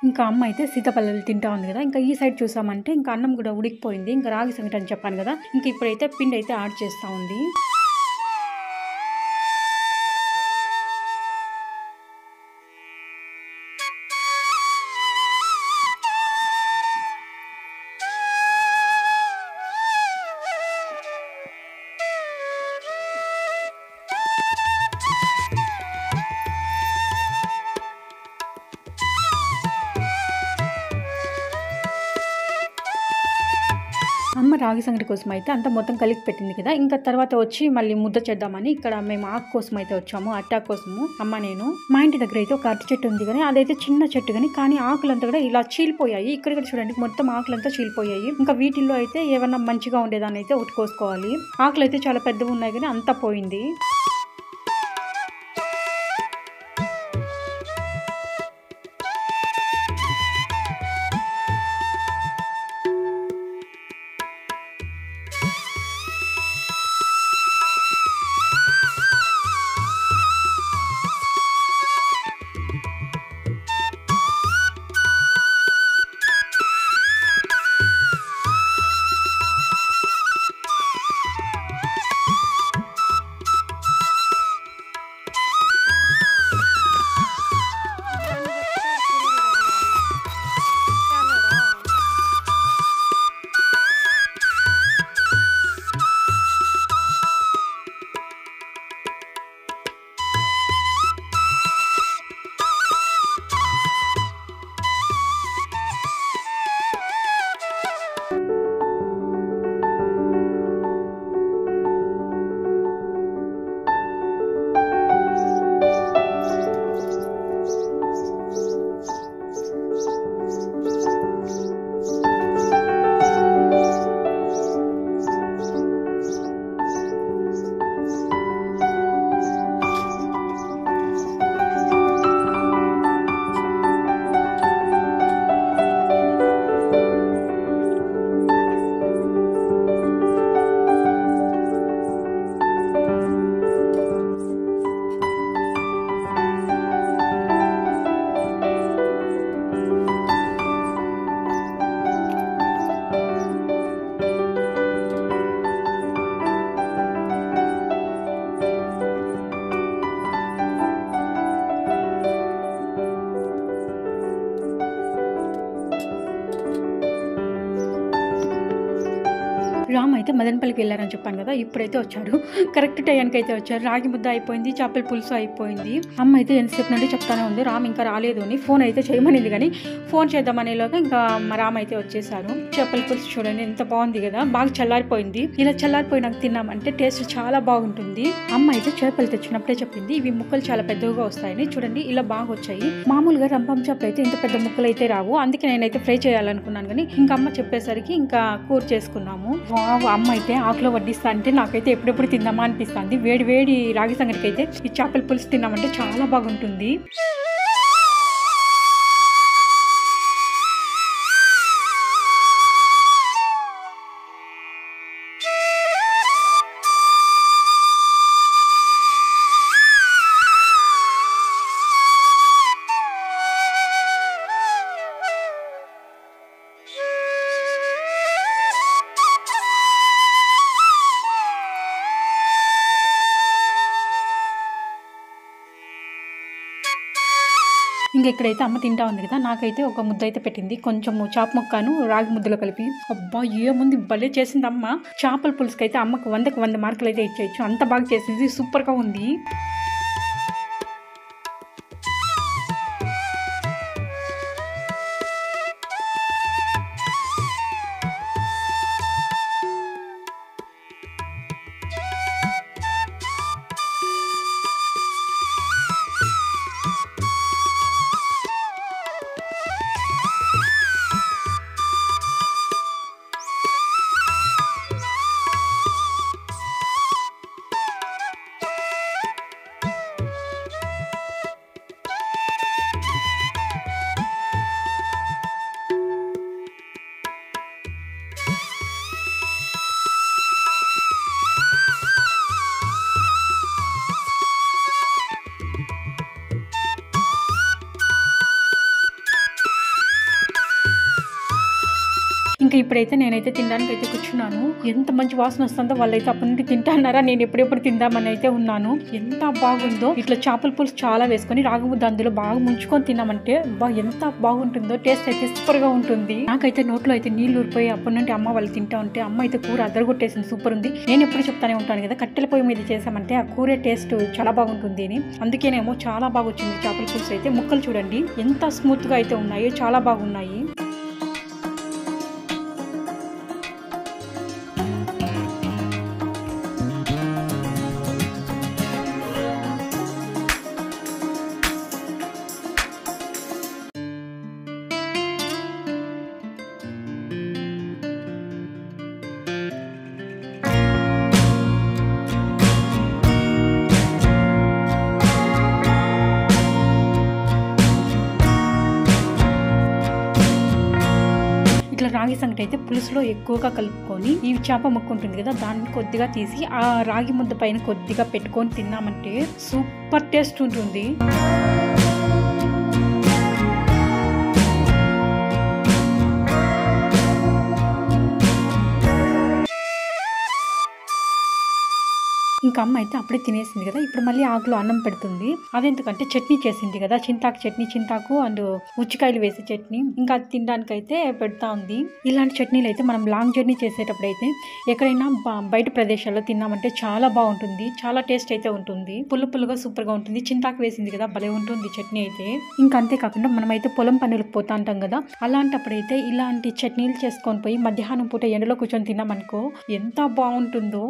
ఇంకా అమ్మ అయితే సీతాఫలాలు తింటా ఉంది కదా. ఇంకా ఈ సైడ్ చూసామంటే ఇంకా అన్నం కూడా ఉడికిపోయింది. ఇంకా రాగి సంగటి అని చెప్పాను కదా, ఇంకా ఇప్పుడైతే పిండి అయితే యాడ్ చేస్తూ ఉంది. అమ్మ రాగి సంగటి కోసం అయితే అంతా మొత్తం కలిపి పెట్టింది కదా. ఇంకా తర్వాత వచ్చి మళ్ళీ ముద్ద చేద్దామని ఇక్కడ మేము ఆకు కోసం అయితే వచ్చాము, అట్టాకు కోసము అమ్మ నేను. మా ఇంటి దగ్గర అయితే ఒక అరటి చెట్టు ఉంది కానీ అదైతే చిన్న చెట్టు కానీ ఆకులంతా కూడా ఇలా చీలిపోయాయి. ఇక్కడ కూడా చూడండి మొత్తం ఆకులంతా చీలిపోయాయి. ఇంకా వీటిల్లో అయితే ఏమన్నా మంచిగా ఉండేదాన్ని అయితే ఒకటి కోసుకోవాలి. ఆకులు అయితే చాలా పెద్దగా ఉన్నాయి కానీ అంతా పోయింది. రామ్ అయితే మదనపల్లికి వెళ్ళారని చెప్పాను కదా, ఇప్పుడైతే వచ్చారు. కరెక్ట్ టైంకి అయితే వచ్చారు. రాగి ముద్ద అయిపోయింది, చేపల పులుసు అయిపోయింది. అమ్మ అయితే ఎంతసేపు నుండి చెప్తానే ఉంది రామ్ ఇంకా రాలేదు అని. ఫోన్ అయితే చేయమనింది కానీ ఫోన్ చేద్దామనేలోగా ఇంకా రామ్ అయితే వచ్చేసారు. చేపల పులుసు చూడండి ఎంత బాగుంది కదా, బాగా చల్లారిపోయింది. ఇలా చల్లారిపోయినాక తిన్నామంటే టేస్ట్ చాలా బాగుంటుంది. అమ్మ అయితే చేపలు తెచ్చినప్పుడే చెప్పింది ఇవి ముక్కలు చాలా పెద్దగా వస్తాయని. చూడండి ఇలా బాగా వచ్చాయి. మామూలుగా రంపం చేపలు అయితే ఇంత పెద్ద ముక్కలు అయితే రావు, అందుకే నేనైతే ఫ్రై చేయాలనుకున్నాను కానీ ఇంకా అమ్మ చెప్పేసరికి ఇంకా కూర చేసుకున్నాము. అమ్మ అయితే ఆకులో వడ్డిస్తా అంటే నాకైతే ఎప్పుడెప్పుడు తిందామా అనిపిస్తుంది. వేడి వేడి రాగి సంగటికి అయితే ఈ చేపల పులుసు తిన్నామంటే చాలా బాగుంటుంది. ఇంకా ఇక్కడైతే అమ్మ తింటా ఉంది కదా, నాకైతే ఒక ముద్ద అయితే పెట్టింది. కొంచెం చేప ముక్కను రాగి ముద్దలో కలిపి. అబ్బా ఏముంది భలే చేసింది అమ్మ. చేపల పులుసుకి అయితే అమ్మకు 100కి 100 మార్కులు అయితే ఇచ్చేయచ్చు, అంత బాగా చేసింది. సూపర్గా ఉంది. ఇంకా ఇప్పుడైతే నేనైతే తినడానికి అయితే కూర్చున్నాను. ఎంత మంచి వాసన వస్తుందో, వాళ్ళైతే అప్పటి నుండి తింటాన్నారా, నేను ఎప్పుడెప్పుడు తిందామని అయితే ఉన్నాను. ఎంత బాగుందో. ఇట్లా చేపల పులుసు చాలా వేసుకొని రాగి ముద్ద అందులో బాగా ముంచుకొని తిన్నామంటే ఎంత బాగుంటుందో. టేస్ట్ అయితే సూపర్ గా ఉంటుంది. నాకైతే నోట్లో అయితే నీళ్లు ఊరిపోయి అప్పటి నుండి అమ్మ వాళ్ళు తింటా ఉంటే అమ్మ అయితే కూర అద్దరగొట్టేసింది. సూపర్ ఉంది. నేను ఎప్పుడు చెప్తానే ఉంటాను కదా, కట్టెల పొయ్యి మీద చేసామంటే ఆ కూర టేస్ట్ చాలా బాగుంటుంది అని. అందుకేనేమో చాలా బాగా వచ్చింది చేపల పులుసు అయితే. ముక్కలు చూడండి ఎంత స్మూత్ గా అయితే ఉన్నాయో, చాలా బాగున్నాయి. రాగి సంగటి అయితే పులుసులో ఎక్కువగా కలుపుకొని ఈ చేప ముక్క ఉంటుంది కదా, దాన్ని కొద్దిగా తీసి ఆ రాగి ముద్ద పైన కొద్దిగా పెట్టుకొని తిన్నామంటే సూపర్ టేస్ట్ ఉంటుంది. ఇంకా అమ్మ అయితే అప్పుడే తినేసింది కదా, ఇప్పుడు మళ్ళీ ఆకులో అన్నం పెడుతుంది. అదెందుకంటే చట్నీ చేసింది కదా, చింతాకు చట్నీ, చింతాకు అండ్ ఉచ్చికాయలు వేసి చట్నీ. ఇంకా అది తినడానికి అయితే పెడతా ఉంది. ఇలాంటి చట్నీలు అయితే మనం లాంగ్ జర్నీ చేసేటప్పుడు అయితే ఎక్కడైనా బయట ప్రదేశాల్లో తిన్నామంటే చాలా బాగుంటుంది. చాలా టేస్ట్ అయితే ఉంటుంది. పుల్ల పుల్లగా సూపర్ గా ఉంటుంది. చింతాకు వేసింది కదా, భలే ఉంటుంది చట్నీ అయితే. ఇంకా అంతేకాకుండా మనమైతే పొలం పనులకు పోతా ఉంటాం కదా, అలాంటప్పుడైతే ఇలాంటి చట్నీలు చేసుకొని పోయి మధ్యాహ్నం పూట ఎండలో కూర్చొని తిన్నామనుకో ఎంత బాగుంటుందో.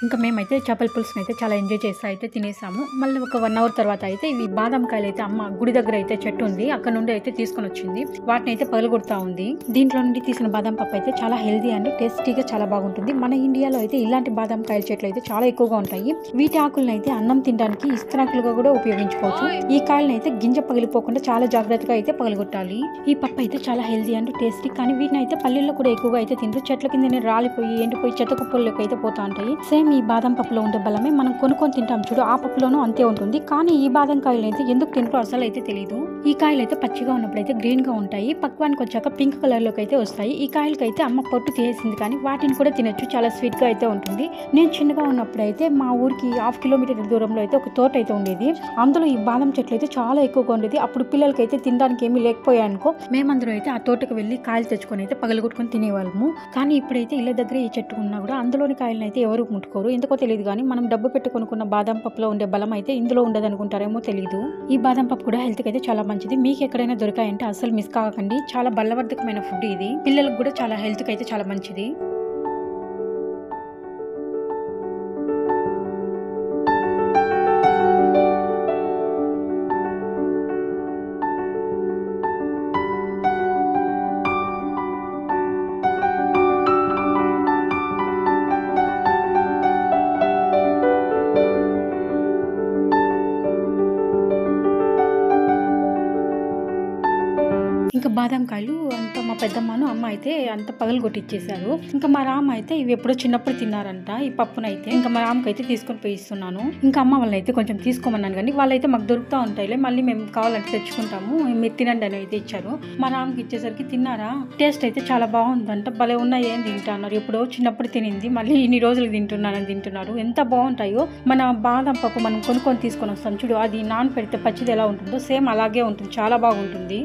ఇంకా మేమైతే చేపల పులుసుని అయితే చాలా ఎంజాయ్ చేసి అయితే తినేసాము. మళ్ళీ ఒక 1 అవర్ తర్వాత అయితే ఇవి బాదం కాయలు అయితే అమ్మ గుడి దగ్గర అయితే చెట్టు ఉంది, అక్కడ నుండి అయితే తీసుకొని వచ్చింది. వాటిని అయితే పగలగొడతా ఉంది. దీంట్లో నుండి తీసిన బాదం పప్పు అయితే చాలా హెల్దీ అండ్ టేస్టీగా చాలా బాగుంటుంది. మన ఇండియాలో అయితే ఇలాంటి బాదం కాయల చెట్లు అయితే చాలా ఎక్కువగా ఉంటాయి. వీటి ఆకులను అయితే అన్నం తినడానికి ఇస్తరాకులుగా కూడా ఉపయోగించుకోవచ్చు. ఈ కాయలను అయితే గింజ పగిలిపోకుండా చాలా జాగ్రత్తగా అయితే పగలగొట్టాలి. ఈ పప్పు అయితే చాలా హెల్దీ అండ్ టేస్టీ. కానీ వీటిని అయితే పల్లెల్లో కూడా ఎక్కువగా అయితే తింటూ చెట్ల కింద రాలిపోయి ఎండిపోయి చెత్త కుప్పల్లోకి అయితే పోతా ఉంటాయి. సేమ్ ఈ బాదం పప్పులో ఉండే బలమే మనం కొనుక్కొని తింటాం చూడు, ఆ పప్పులోనూ అంతే ఉంటుంది. కానీ ఈ బాదం కాయలు అయితే ఎందుకు తింటారో అసలు అయితే తెలియదు. ఈ కాయలు అయితే పచ్చిగా ఉన్నప్పుడు అయితే గ్రీన్ గా ఉంటాయి, పక్వానికి వచ్చాక పింక్ కలర్ లోకి అయితే వస్తాయి. ఈ కాయలకి అయితే అమ్మ పొట్టు తీసేసింది, కానీ వాటిని కూడా తినొచ్చు, చాలా స్వీట్ గా అయితే ఉంటుంది. నేను చిన్నగా ఉన్నప్పుడు అయితే మా ఊరికి 1/2 కిలోమీటర్ దూరంలో అయితే ఒక తోట అయితే ఉండేది. అందులో ఈ బాదం చెట్లు అయితే చాలా ఎక్కువగా ఉండేది. అప్పుడు పిల్లలకి అయితే తినడానికి ఏమీ లేకపోయానుకో, మేమందరూ అయితే ఆ తోటకు వెళ్ళి కాయలు తెచ్చుకొని అయితే పగలగొట్టుకొని తినేవాళ్ళము. కానీ ఇప్పుడైతే ఇళ్ళ దగ్గర ఈ చెట్టు ఉన్నా కూడా అందులోని కాయలను అయితే ఎవరు ముట్టుకోరు, ఎందుకో తెలియదు. కానీ మనం డబ్బు పెట్టి కొనుక్కున్న బాదం పప్పులో ఉండే బలం అయితే ఇందులో ఉండదు అనుకుంటారేమో తెలియదు. ఈ బాదం పప్పు కూడా హెల్త్ కి అయితే చాలా మంచిది. మీకు ఎక్కడైనా దొరికాయంటే అసలు మిస్ కాకండి, చాలా బలవర్ధకమైన ఫుడ్ ఇది. పిల్లలకు కూడా చాలా హెల్త్ కి అయితే చాలా మంచిది. ఇంకా బాదం కాయలు అంతా మా పెద్దమ్మను అమ్మ అయితే అంత పగలు కొట్టిచ్చేసారు. ఇంకా మా రామ అయితే ఇవి ఎప్పుడో చిన్నప్పుడు తిన్నారంట ఈ పప్పునైతే. ఇంకా మా రామకి అయితే తీసుకొని పోయి ఇస్తున్నాను. ఇంకా అమ్మ వాళ్ళని అయితే కొంచెం తీసుకోమన్నాను, కానీ వాళ్ళైతే మాకు దొరుకుతూ ఉంటాయిలే, మళ్ళీ మేము కావాలంటే తెచ్చుకుంటాము, మీరు తినండి అని అయితే ఇచ్చారు. మా రామకి ఇచ్చేసరికి తిన్నారా, టేస్ట్ అయితే చాలా బాగుందంట, భలే ఉన్నాయి ఏం తింటున్నారు, ఎప్పుడో చిన్నప్పుడు తినింది మళ్ళీ ఇన్ని రోజులు తింటున్నానని తింటున్నారు. ఎంత బాగుంటాయో. మన బాదం పప్పు మనం కొనుక్కొని తీసుకొని వస్తాం చూడు, అది నాన్ పెడితే పచ్చిది ఎలా ఉంటుందో సేమ్ అలాగే ఉంటుంది, చాలా బాగుంటుంది.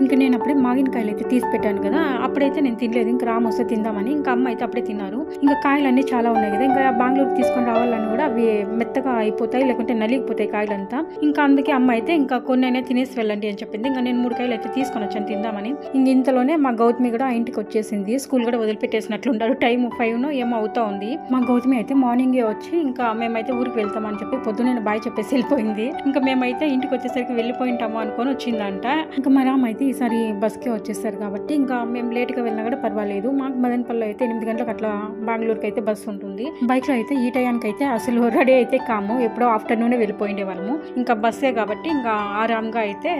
ఇంకా నేను అప్పుడే మాగినకాయలు అయితే తీసి పెట్టాను కదా, అప్పుడైతే నేను తినలేదు. ఇంకా రామ్ వస్తే తిందామని, ఇంకా అమ్మ అయితే అప్పుడే తిన్నారు. ఇంకా కాయలు అన్నీ చాలా ఉన్నాయి కదా, ఇంకా బెంగళూరు తీసుకొని రావాలని కూడా అవి మెత్తగా అయిపోతాయి, లేకుంటే నలిగిపోతాయి కాయలంతా. ఇంకా అందుకే అమ్మ అయితే ఇంకా కొన్ని అయినా తినేసి వెళ్ళండి అని చెప్పింది. ఇంకా నేను 3 కాయలు అయితే తీసుకొని వచ్చాను తిందామని. ఇంక ఇంతలోనే మా గౌతమి కూడా ఇంటికి వచ్చేసింది, స్కూల్ కూడా వదిలిపెట్టేసినట్లుంటారు, టైం 5 ఏమో అవుతా ఉంది. మా గౌతమి అయితే మార్నింగే వచ్చి ఇంకా మేమైతే ఊరికి వెళ్తామని చెప్పి పొద్దునే బాయ్ చెప్పేసి వెళ్ళిపోయింది. ఇంకా మేమైతే ఇంటికి వచ్చేసరికి వెళ్ళిపోయింటాము అనుకొని వచ్చిందంట. ఇంకా మా రామ్ అయితే ఈసారి బస్కే వచ్చేసారు కాబట్టి ఇంకా మేము లేట్గా వెళ్ళినా కూడా పర్వాలేదు. మాకు మదనపల్లిలో అయితే 8 గంటలకు అట్లా బెంగళూరుకి అయితే బస్సు ఉంటుంది. బైక్ లో అయితే ఈ టయానికి అయితే అసలు రెడీ అయితే కాము, ఎప్పుడో ఆఫ్టర్నూనే వెళ్ళిపోయిండే వాళ్ళము. ఇంకా బస్సే కాబట్టి ఇంకా ఆరాంగా అయితే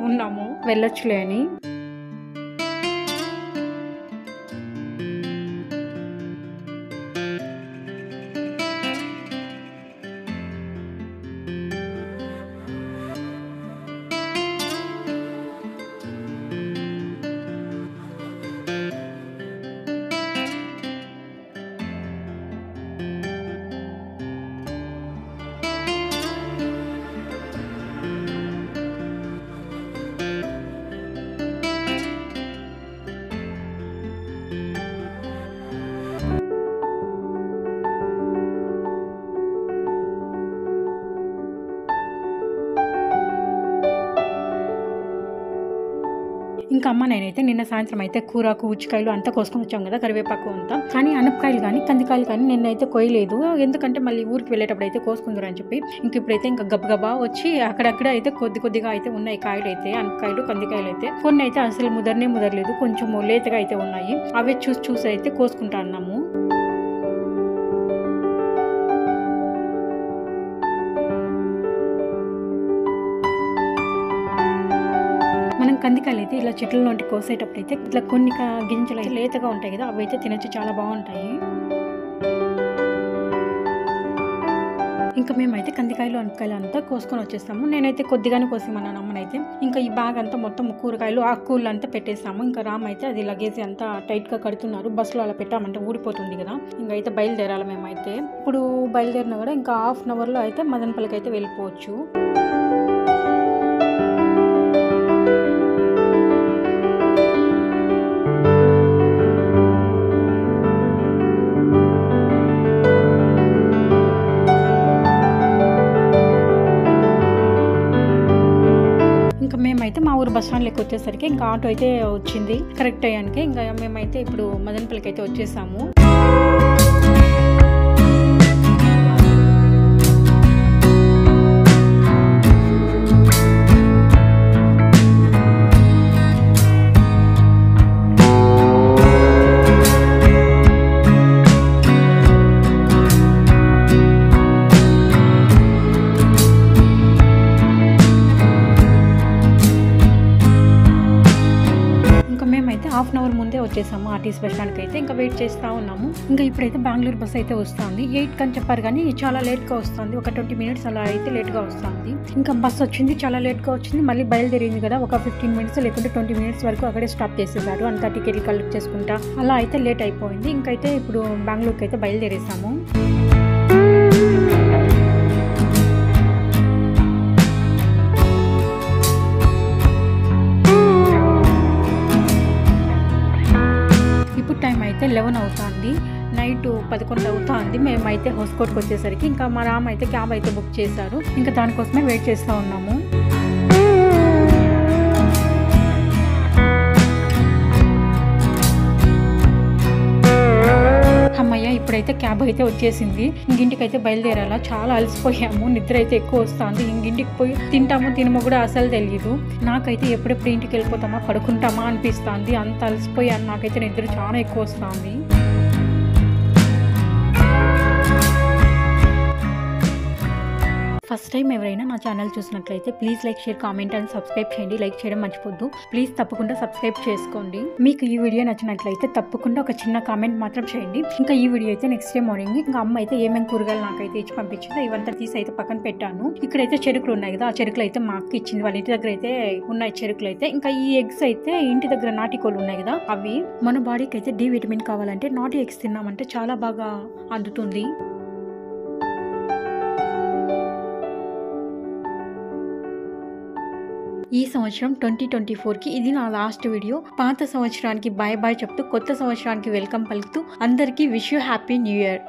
ఉన్నాము, వెళ్ళొచ్చులే అని. ఇంకా అమ్మ నేనైతే నిన్న సాయంత్రం అయితే కూరకు ఉచ్చికాయలు అంతా కోసుకొని వచ్చాం కదా, కరివేపాకు అంతా. కానీ అనపకాయలు కానీ కందికాయలు కానీ నిన్నైతే కొయ్యలేదు, ఎందుకంటే మళ్ళీ ఊరికి వెళ్ళేటప్పుడు అయితే కోసుకుందరు అని చెప్పి. ఇంక ఇప్పుడైతే ఇంకా గబగబా వచ్చి అక్కడక్కడ అయితే కొద్దిగా అయితే ఉన్నాయి కాయలు అయితే, అనపకాయలు కందికాయలు అయితే. కొన్ని అయితే అసలు ముదరలేదు, కొంచెం లేతగా అయితే ఉన్నాయి. అవే చూసి అయితే కోసుకుంటా అన్నాము. మనం కందికాయలు అయితే ఇలా చెట్ల నుండి కోసేటప్పుడు అయితే ఇట్లా కొన్ని గింజలు అయితే లేతగా ఉంటాయి కదా, అవి అయితే తినచ్చు, చాలా బాగుంటాయి. ఇంకా మేమైతే కందికాయలు అనపకాయలు అంతా కోసుకొని వచ్చేస్తాము. నేనైతే కొద్దిగానే కోసేమన్నాను అమ్మనైతే. ఇంకా ఈ బ్యాగ్ అంతా మొత్తం కూరగాయలు ఆకుకూరలు అంతా పెట్టేస్తాము. ఇంకా రామ్ అయితే అది లగేజ్ అంతా టైట్ గా కడుతున్నారు, బస్సులో అలా పెట్టామంటే ఊడిపోతుంది కదా. ఇంకా అయితే బయలుదేరాలి మేమైతే. ఇప్పుడు బయలుదేరినా కూడా ఇంకా 1/2 అవర్లో అయితే మదనపల్లికి అయితే వెళ్ళిపోవచ్చు. మేమైతే మా ఊరు బస్ స్టాండ్లోకి వచ్చేసరికి ఇంకా ఆటో అయితే వచ్చింది కరెక్ట్ టైంకి. ఇంకా మేమైతే ఇప్పుడు మదనపల్లికి అయితే వచ్చేసాము. హాఫ్ అన్ అవర్ ముందే వచ్చేసాము ఆర్టీసీ బస్ స్టాండ్కి అయితే. ఇంకా వెయిట్ చేస్తూ ఉన్నాము. ఇంకా ఇప్పుడైతే బెంగళూరు బస్ అయితే వస్తుంది. 8 అని చెప్పారు కానీ చాలా లేట్గా వస్తుంది. ఒక 20 minutes అలా అయితే లేట్గా వస్తుంది. ఇంకా బస్ వచ్చింది, చాలా లేట్గా వచ్చింది. మళ్ళీ బయలుదేరింది కదా, ఒక 15 minutes లేకుంటే 20 minutes వరకు అక్కడే స్టాప్ చేసేసారు. అంతా టికెట్లు కలెక్ట్ చేసుకుంటా అలా అయితే లేట్ అయిపోయింది. ఇంకైతే ఇప్పుడు బెంగళూరుకి అయితే బయలుదేరేసాము. ఇప్పుడు టైం అయితే 11 అవుతుంది. నైట్ 11 అవుతుంది. మేమైతే హౌస్కోట్కి వచ్చేసరికి ఇంకా మా రామ్ అయితే క్యాబ్ అయితే బుక్ చేశారు. ఇంకా దానికోసమే వెయిట్ చేస్తూ ఉన్నాము. అమ్మయ్య, ఇప్పుడైతే క్యాబ్ అయితే వచ్చేసింది. ఇంటికి అయితే బయలుదేరాలా. చాలా అలసిపోయాము, నిద్ర అయితే ఎక్కువ వస్తుంది. ఇంటికి పోయి తినమో కూడా అసలు తెలియదు. నాకైతే ఎప్పుడెప్పుడు ఇంటికి వెళ్ళిపోతామా, పడుకుంటామా అనిపిస్తుంది. అంత అలసిపోయాను. నాకైతే నిద్ర చాలా ఎక్కువ వస్తుంది. ఫస్ట్ టైం ఎవరైనా నా ఛానల్ చూసినట్లయితే please like, share, comment and subscribe చేయండి. లైక్ చేయడం మర్చిపోద్దు. ప్లీజ్ తప్పకుండా సబ్స్క్రైబ్ చేసుకోండి. మీకు ఈ వీడియో నచ్చినట్లయితే తప్పకుండా ఒక చిన్న కామెంట్ మాత్రం చేయండి. ఇంకా ఈ వీడియో అయితే నెక్స్ట్ డే మార్నింగ్ ఇంకా అమ్మ అయితే ఏమేమి కూరగాయలు నాకైతే ఇచ్చి పంపించిందో ఇవంతా తీసి అయితే పక్కన పెట్టాను. ఇక్కడైతే చెరుకులు ఉన్నాయి కదా, ఆ చెరుకులు అయితే మా అక్క ఇచ్చింది. వాళ్ళ ఇంటి దగ్గర అయితే ఉన్నాయి చెరుకులు అయితే. ఇంకా ఈ ఎగ్స్ అయితే ఇంటి దగ్గర నాటికోళ్ళు ఉన్నాయి కదా, అవి. మన బాడీకి అయితే డి విటమిన్ కావాలంటే నాటి ఎగ్స్ తిన్నామంటే చాలా బాగా అందుతుంది. ఈ సంవత్సరం 2024కి ఇది నా లాస్ట్ వీడియో. పాత సంవత్సరానికి బాయ్ బాయ్ చెప్తూ కొత్త సంవత్సరానికి వెల్కమ్ పలుకుతూ అందరికీ wish you happy new year.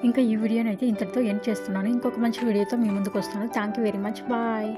ఇంకా ఈ వీడియోని అయితే ఇంతటితో ఎండ్ చేస్తున్నాను. ఇంకొక మంచి వీడియోతో మీ ముందుకు వస్తాను. Thank you very much. Bye.